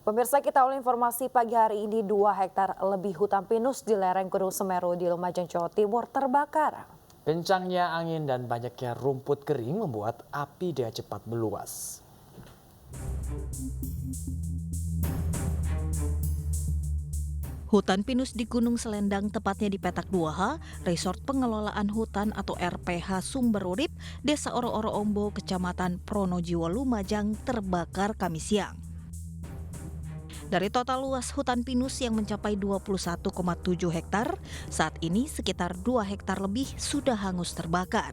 Pemirsa, kita awali informasi pagi hari ini 2 hektar lebih hutan pinus di lereng Gunung Semeru di Lumajang, Jawa Timur terbakar. Kencangnya angin dan banyaknya rumput kering membuat api dengan cepat meluas. Hutan pinus di Gunung Selendang, tepatnya di Petak 2H, Resort Pengelolaan Hutan atau RPH Sumber Urip, Desa Oro-Oro Ombo, Kecamatan Pronojiwo, Lumajang, terbakar Kamis siang. Dari total luas hutan pinus yang mencapai 21,7 hektar, saat ini sekitar 2 hektar lebih sudah hangus terbakar.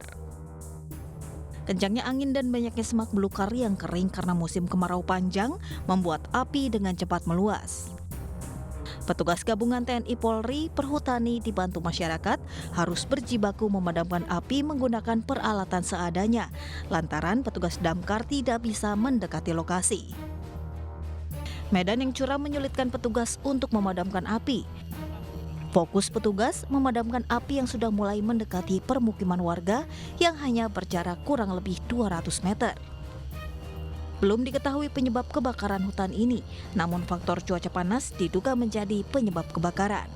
Kencangnya angin dan banyaknya semak belukar yang kering karena musim kemarau panjang membuat api dengan cepat meluas. Petugas gabungan TNI Polri, Perhutani dibantu masyarakat harus berjibaku memadamkan api menggunakan peralatan seadanya, lantaran petugas damkar tidak bisa mendekati lokasi. Medan yang curam menyulitkan petugas untuk memadamkan api. Fokus petugas memadamkan api yang sudah mulai mendekati permukiman warga yang hanya berjarak kurang lebih 200 meter. Belum diketahui penyebab kebakaran hutan ini, namun faktor cuaca panas diduga menjadi penyebab kebakaran.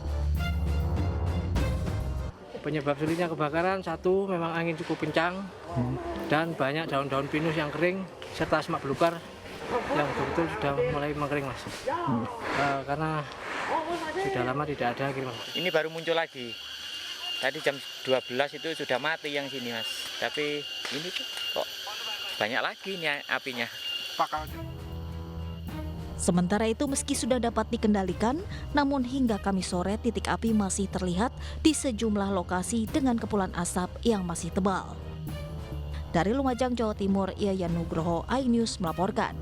Penyebab sulitnya kebakaran, satu memang angin cukup kencang dan banyak daun-daun pinus yang kering serta semak belukar yang betul-betul sudah mulai mengering, Mas. Karena sudah lama tidak ada gitu, Mas. Ini baru muncul lagi. Tadi jam 12 itu sudah mati yang sini, Mas. Tapi ini tuh kok banyak lagi nih apinya. Sementara itu, meski sudah dapat dikendalikan, namun hingga Kamis sore titik api masih terlihat di sejumlah lokasi dengan kepulan asap yang masih tebal. Dari Lumajang, Jawa Timur, Yayan Nugroho, iNews melaporkan.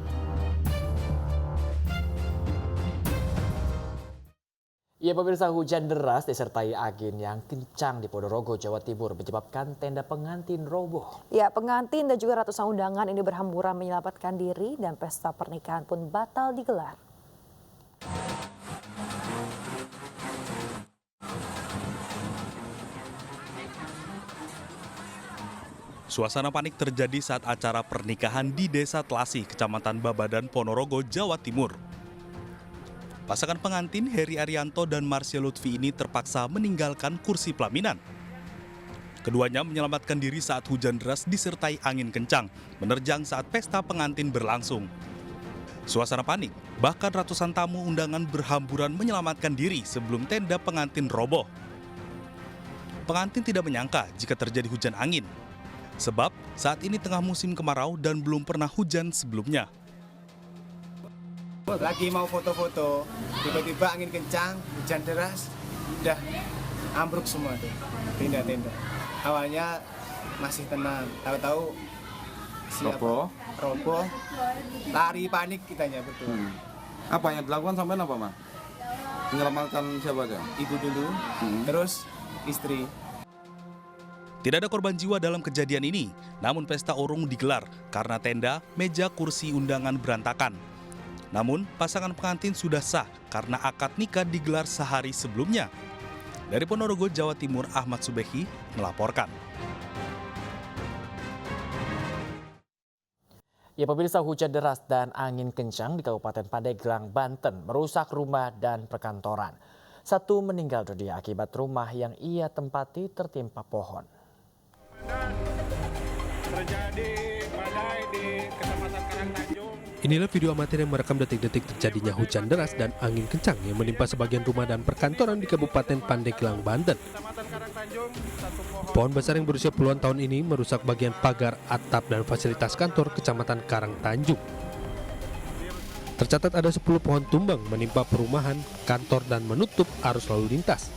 Ya pemirsa, hujan deras disertai angin yang kencang di Ponorogo, Jawa Timur menyebabkan tenda pengantin roboh. Ya, pengantin dan juga ratusan undangan ini berhamburan menyelamatkan diri dan pesta pernikahan pun batal digelar. Suasana panik terjadi saat acara pernikahan di Desa Telasi, Kecamatan Babadan, Ponorogo, Jawa Timur. Pasangan pengantin Heri Arianto dan Marsya Lutfi ini terpaksa meninggalkan kursi pelaminan. Keduanya menyelamatkan diri saat hujan deras disertai angin kencang menerjang saat pesta pengantin berlangsung. Suasana panik, bahkan ratusan tamu undangan berhamburan menyelamatkan diri sebelum tenda pengantin roboh. Pengantin tidak menyangka jika terjadi hujan angin, sebab saat ini tengah musim kemarau dan belum pernah hujan sebelumnya. Lagi mau foto-foto, tiba-tiba angin kencang, hujan deras, udah ambruk semua tuh tenda-tenda. Awalnya masih tenang, tahu-tahu roboh, lari panik kitanya betul. Apa yang dilakukan sampai apa, Mas? Menyelamatkan siapa aja? Ibu dulu, terus istri. Tidak ada korban jiwa dalam kejadian ini, namun pesta urung digelar karena tenda, meja, kursi undangan berantakan. Namun, pasangan pengantin sudah sah karena akad nikah digelar sehari sebelumnya. Dari Ponorogo, Jawa Timur, Ahmad Subehi melaporkan. Ya pemirsa, hujan deras dan angin kencang di Kabupaten Pandeglang, Banten merusak rumah dan perkantoran. Satu meninggal dunia akibat rumah yang ia tempati tertimpa pohon. Terjadi badai di Kecamatan Karangtanjung. Inilah video amatir yang merekam detik-detik terjadinya hujan deras dan angin kencang yang menimpa sebagian rumah dan perkantoran di Kabupaten Pandeglang, Banten. Pohon besar yang berusia puluhan tahun ini merusak bagian pagar, atap, dan fasilitas kantor Kecamatan Karangtanjung. Tercatat ada 10 pohon tumbang menimpa perumahan, kantor, dan menutup arus lalu lintas.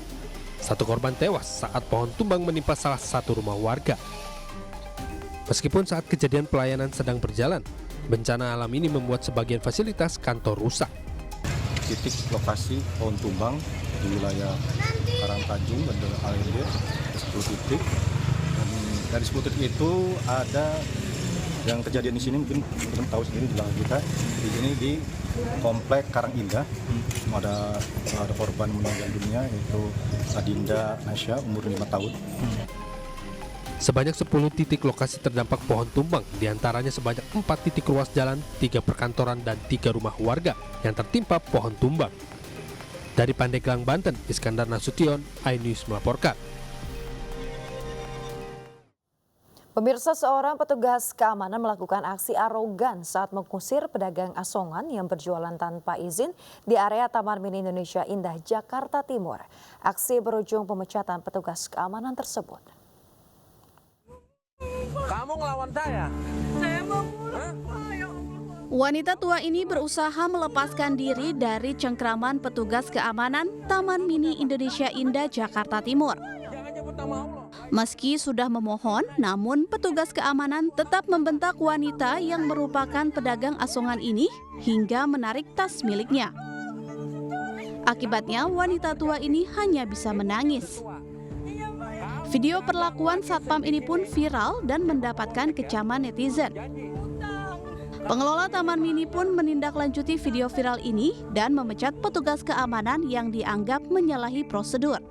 Satu korban tewas saat pohon tumbang menimpa salah satu rumah warga. Meskipun saat kejadian pelayanan sedang berjalan, bencana alam ini membuat sebagian fasilitas kantor rusak. Titik lokasi pohon tumbang di wilayah Karangtanjung, Bandar ALD, 10 titik. Dan dari 10 titik itu ada yang kejadian di sini, mungkin tahu sendiri di belakang kita. Di sini di Komplek Karang Indah ada korban meninggal dunia, yaitu Adinda Nasya, umur 5 tahun. Sebanyak 10 titik lokasi terdampak pohon tumbang, diantaranya sebanyak 4 titik ruas jalan, 3 perkantoran, dan 3 rumah warga yang tertimpa pohon tumbang. Dari Pandeglang, Banten, Iskandar Nasution, iNews melaporkan. Pemirsa, seorang petugas keamanan melakukan aksi arogan saat mengusir pedagang asongan yang berjualan tanpa izin di area Taman Mini Indonesia Indah, Jakarta Timur. Aksi berujung pemecatan petugas keamanan tersebut. Kamu ngelawan saya? Saya mau pulang, Wanita tua ini berusaha melepaskan diri dari cengkraman petugas keamanan Taman Mini Indonesia Indah, Jakarta Timur. Meski sudah memohon, namun petugas keamanan tetap membentak wanita yang merupakan pedagang asongan ini hingga menarik tas miliknya. Akibatnya, wanita tua ini hanya bisa menangis. Video perlakuan satpam ini pun viral dan mendapatkan kecaman netizen. Pengelola Taman Mini pun menindaklanjuti video viral ini dan memecat petugas keamanan yang dianggap menyalahi prosedur.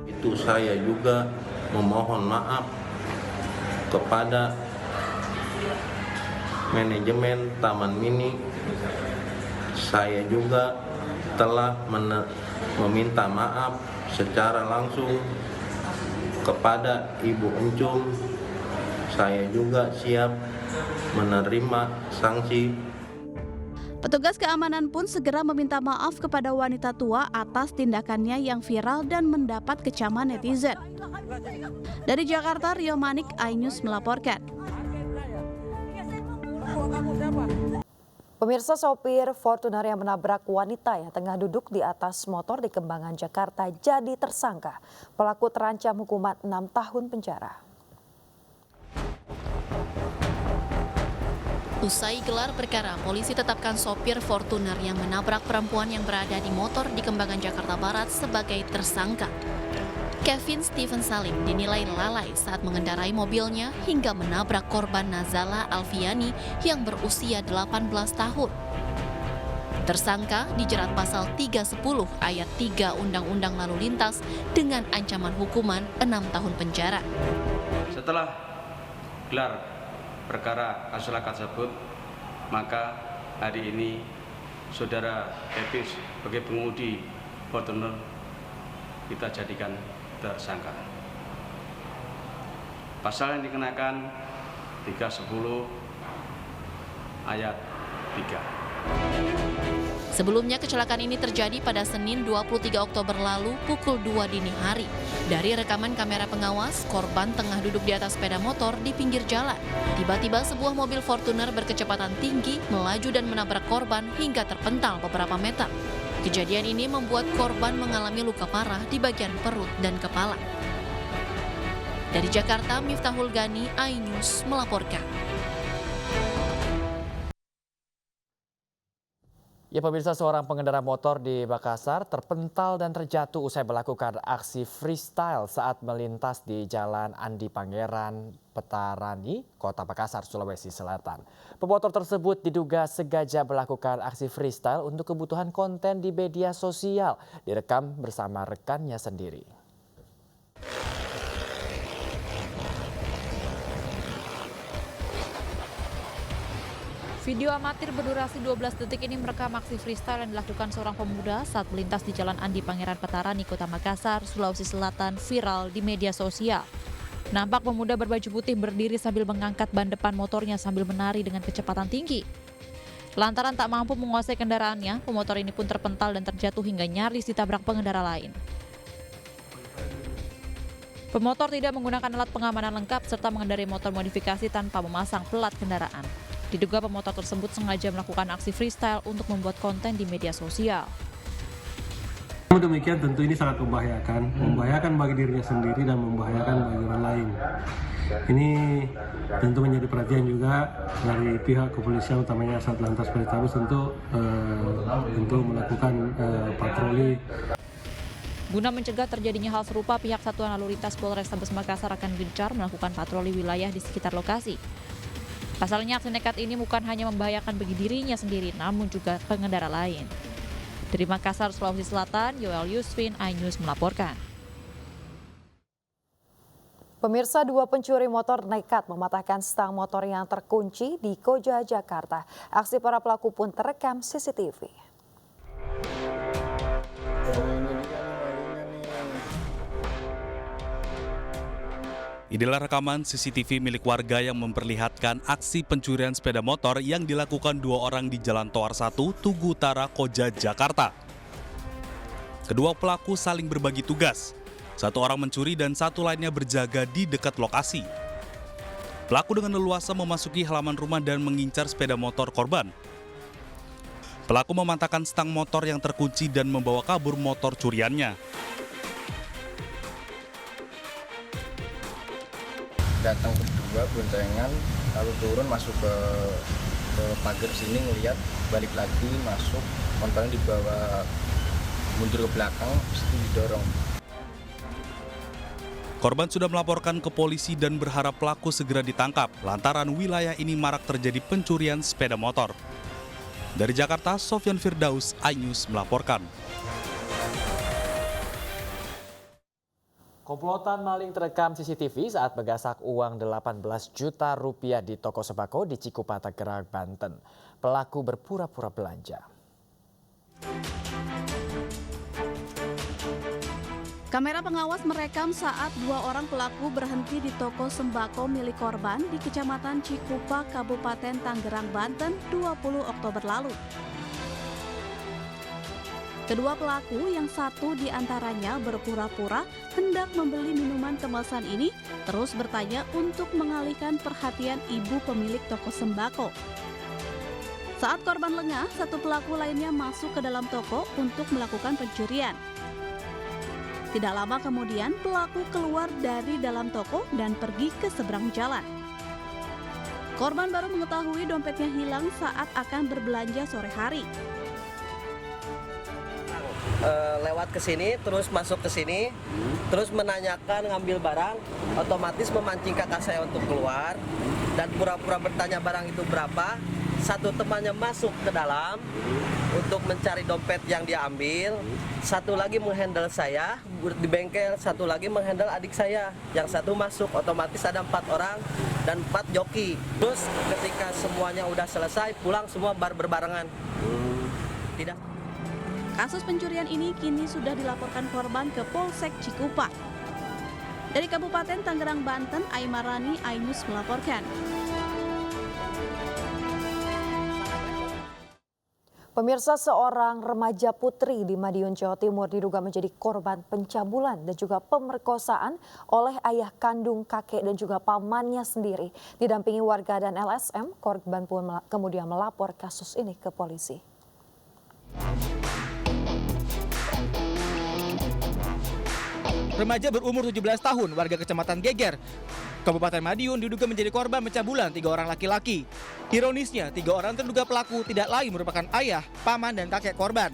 Itu saya juga memohon maaf kepada manajemen Taman Mini. Saya juga telah meminta maaf secara langsung kepada Ibu Encum. Saya juga siap menerima sanksi. Petugas keamanan pun segera meminta maaf kepada wanita tua atas tindakannya yang viral dan mendapat kecaman netizen. Dari Jakarta, Rio Manik, iNews melaporkan. Pemirsa, sopir Fortuner yang menabrak wanita yang tengah duduk di atas motor di Kembangan, Jakarta jadi tersangka. Pelaku terancam hukuman 6 tahun penjara. Usai gelar perkara, polisi tetapkan sopir Fortuner yang menabrak perempuan yang berada di motor di Kembangan, Jakarta Barat sebagai tersangka. Kevin Steven Salim dinilai lalai saat mengendarai mobilnya hingga menabrak korban Nazala Alfiani yang berusia 18 tahun. Tersangka dijerat pasal 310 ayat 3 Undang-Undang Lalu Lintas dengan ancaman hukuman 6 tahun penjara. Setelah gelar perkara kasus tersebut, maka hari ini saudara Kevin sebagai pengemudi Fortuner kita jadikan tersangka. Pasal yang dikenakan 310 ayat 3. Sebelumnya kecelakaan ini terjadi pada Senin 23 Oktober lalu pukul 2 dini hari. Dari rekaman kamera pengawas, korban tengah duduk di atas sepeda motor di pinggir jalan. Tiba-tiba sebuah mobil Fortuner berkecepatan tinggi melaju dan menabrak korban hingga terpental beberapa meter. Kejadian ini membuat korban mengalami luka parah di bagian perut dan kepala. Dari Jakarta, Miftahul Gani, iNews melaporkan. Ya pemirsa, seorang pengendara motor di Makassar terpental dan terjatuh usai melakukan aksi freestyle saat melintas di Jalan Andi Pangeran, Petarani, Kota Makassar, Sulawesi Selatan. Pemotor tersebut diduga sengaja melakukan aksi freestyle untuk kebutuhan konten di media sosial, direkam bersama rekannya sendiri. Video amatir berdurasi 12 detik ini merekam aksi freestyle yang dilakukan seorang pemuda saat melintas di Jalan Andi Pangeran Petarani, Kota Makassar, Sulawesi Selatan viral di media sosial. Nampak pemuda berbaju putih berdiri sambil mengangkat ban depan motornya sambil menari dengan kecepatan tinggi. Lantaran tak mampu menguasai kendaraannya, pemotor ini pun terpental dan terjatuh hingga nyaris ditabrak pengendara lain. Pemotor tidak menggunakan alat pengamanan lengkap serta mengendarai motor modifikasi tanpa memasang plat kendaraan. Diduga pemotor tersebut sengaja melakukan aksi freestyle untuk membuat konten di media sosial. Namun demikian tentu ini sangat membahayakan bagi dirinya sendiri dan membahayakan bagi orang lain. Ini tentu menjadi perhatian juga dari pihak kepolisian, utamanya Satlantas Polrestabes untuk melakukan patroli. Guna mencegah terjadinya hal serupa, pihak Satuan Lalu Lintas Polrestabes Makassar akan gencar melakukan patroli wilayah di sekitar lokasi. Pasalnya aksi nekat ini bukan hanya membahayakan bagi dirinya sendiri, namun juga pengendara lain. Dari Makassar, Sulawesi Selatan, Yoel Yusfin, iNews melaporkan. Pemirsa, dua pencuri motor nekat mematahkan stang motor yang terkunci di Koja, Jakarta. Aksi para pelaku pun terekam CCTV. Inilah rekaman CCTV milik warga yang memperlihatkan aksi pencurian sepeda motor yang dilakukan dua orang di Jalan Toar 1, Tugu Utara, Koja, Jakarta. Kedua pelaku saling berbagi tugas. Satu orang mencuri dan satu lainnya berjaga di dekat lokasi. Pelaku dengan leluasa memasuki halaman rumah dan mengincar sepeda motor korban. Pelaku mematahkan stang motor yang terkunci dan membawa kabur motor curiannya. Datang berdua boncengan, lalu turun masuk ke pagar sini, ngelihat, balik lagi masuk, motornya dibawa mundur ke belakang, terus didorong. Korban sudah melaporkan ke polisi dan berharap pelaku segera ditangkap lantaran wilayah ini marak terjadi pencurian sepeda motor. Dari Jakarta, Sofyan Firdaus, iNews melaporkan. Komplotan maling terekam CCTV saat menggasak uang 18 juta rupiah di toko sembako di Cikupa, Tangerang, Banten. Pelaku berpura-pura belanja. Kamera pengawas merekam saat dua orang pelaku berhenti di toko sembako milik korban di Kecamatan Cikupa, Kabupaten Tangerang, Banten, 20 Oktober lalu. Kedua pelaku yang satu diantaranya berpura-pura hendak membeli minuman kemasan ini terus bertanya untuk mengalihkan perhatian ibu pemilik toko sembako. Saat korban lengah, satu pelaku lainnya masuk ke dalam toko untuk melakukan pencurian. Tidak lama kemudian pelaku keluar dari dalam toko dan pergi ke seberang jalan. Korban baru mengetahui dompetnya hilang saat akan berbelanja sore hari. Lewat ke sini, terus masuk ke sini, terus menanyakan ngambil barang, otomatis memancing kakak saya untuk keluar dan pura-pura bertanya barang itu berapa. Satu temannya masuk ke dalam untuk mencari dompet yang dia ambil, satu lagi menghandle saya di bengkel, satu lagi menghandle adik saya. Yang satu masuk, otomatis ada 4 orang dan 4 joki. Terus ketika semuanya udah selesai, pulang semua berbarengan. Tidak. Kasus pencurian ini kini sudah dilaporkan korban ke Polsek Cikupa. Dari Kabupaten Tangerang, Banten, Aimarani, iNews melaporkan. Pemirsa, seorang remaja putri di Madiun, Jawa Timur diduga menjadi korban pencabulan dan juga pemerkosaan oleh ayah kandung, kakek dan juga pamannya sendiri. Didampingi warga dan LSM, korban pun kemudian melapor kasus ini ke polisi. Remaja berumur 17 tahun, warga Kecamatan Geger, Kabupaten Madiun diduga menjadi korban pencabulan 3 orang laki-laki. Ironisnya, 3 orang terduga pelaku tidak lain merupakan ayah, paman, dan kakek korban.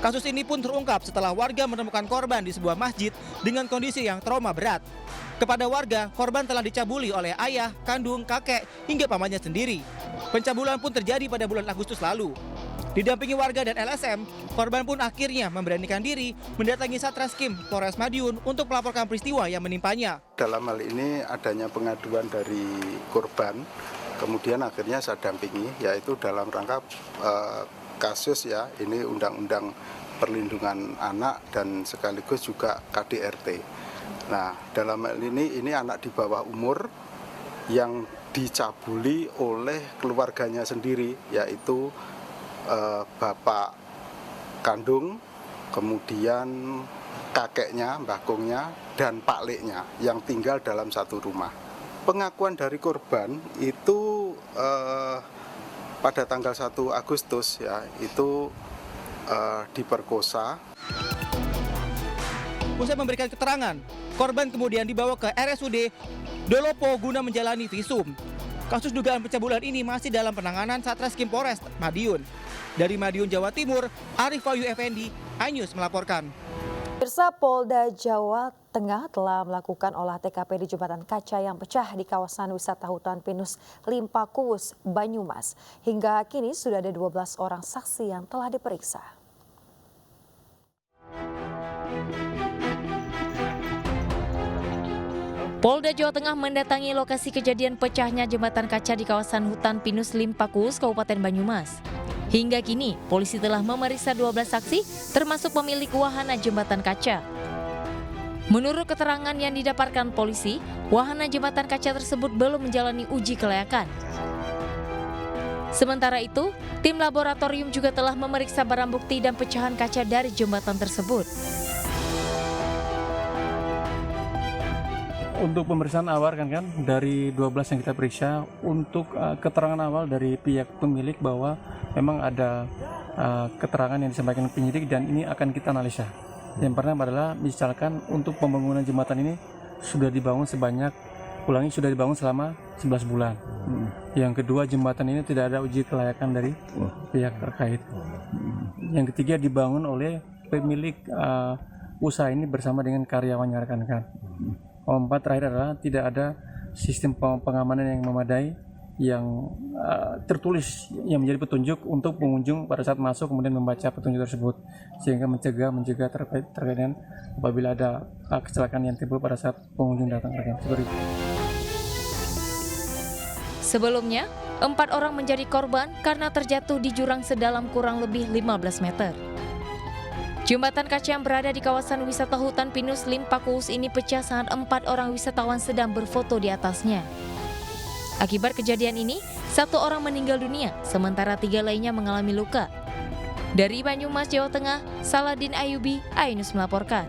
Kasus ini pun terungkap setelah warga menemukan korban di sebuah masjid dengan kondisi yang trauma berat. Kepada warga, korban telah dicabuli oleh ayah, kandung, kakek, hingga pamannya sendiri. Pencabulan pun terjadi pada bulan Agustus lalu. Didampingi warga dan LSM, korban pun akhirnya memberanikan diri mendatangi Satreskrim Polres Madiun untuk melaporkan peristiwa yang menimpanya. Dalam hal ini adanya pengaduan dari korban, kemudian akhirnya saya dampingi, yaitu dalam rangka kasus ya, ini Undang-Undang Perlindungan Anak dan sekaligus juga KDRT. Nah, dalam hal ini anak di bawah umur yang dicabuli oleh keluarganya sendiri, yaitu bapak kandung, kemudian kakeknya, mbahkongnya, dan pakleknya yang tinggal dalam satu rumah. Pengakuan dari korban itu pada tanggal 1 Agustus ya, itu diperkosa. Usai memberikan keterangan, korban kemudian dibawa ke RSUD Dolopo guna menjalani visum. Kasus dugaan pencabulan ini masih dalam penanganan Satreskrim Polres Madiun. Dari Madiun, Jawa Timur, Arif Wahyu Effendi, iNews melaporkan. Pemirsa, Polda Jawa Tengah telah melakukan olah TKP di jembatan kaca yang pecah di kawasan wisata hutan pinus Limpakuwus, Banyumas. Hingga kini sudah ada 12 orang saksi yang telah diperiksa. Polda Jawa Tengah mendatangi lokasi kejadian pecahnya jembatan kaca di kawasan hutan pinus Lim Pakus, Kabupaten Banyumas. Hingga kini, polisi telah memeriksa 12 saksi, termasuk pemilik wahana jembatan kaca. Menurut keterangan yang didapatkan polisi, wahana jembatan kaca tersebut belum menjalani uji kelayakan. Sementara itu, tim laboratorium juga telah memeriksa barang bukti dan pecahan kaca dari jembatan tersebut. Untuk pemeriksaan awal kan dari 12 yang kita periksa, untuk keterangan awal dari pihak pemilik bahwa memang ada keterangan yang disampaikan penyidik dan ini akan kita analisa. Yang pertama adalah misalkan untuk pembangunan jembatan ini sudah dibangun sudah dibangun selama 11 bulan. Yang kedua, jembatan ini tidak ada uji kelayakan dari pihak terkait. Yang ketiga, dibangun oleh pemilik usaha ini bersama dengan karyawannya rekan-rekan. Keempat, terakhir adalah tidak ada sistem pengamanan yang memadai yang tertulis yang menjadi petunjuk untuk pengunjung pada saat masuk kemudian membaca petunjuk tersebut sehingga mencegah terkait dengan apabila ada kecelakaan yang timbul pada saat pengunjung datang. Sebelumnya, 4 orang menjadi korban karena terjatuh di jurang sedalam kurang lebih 15 meter. Jembatan kaca yang berada di kawasan wisata hutan pinus Lim Pakus ini pecah saat 4 orang wisatawan sedang berfoto di atasnya. Akibat kejadian ini, 1 orang meninggal dunia, sementara 3 lainnya mengalami luka. Dari Banyumas, Jawa Tengah, Saladin Ayubi, Ainus melaporkan.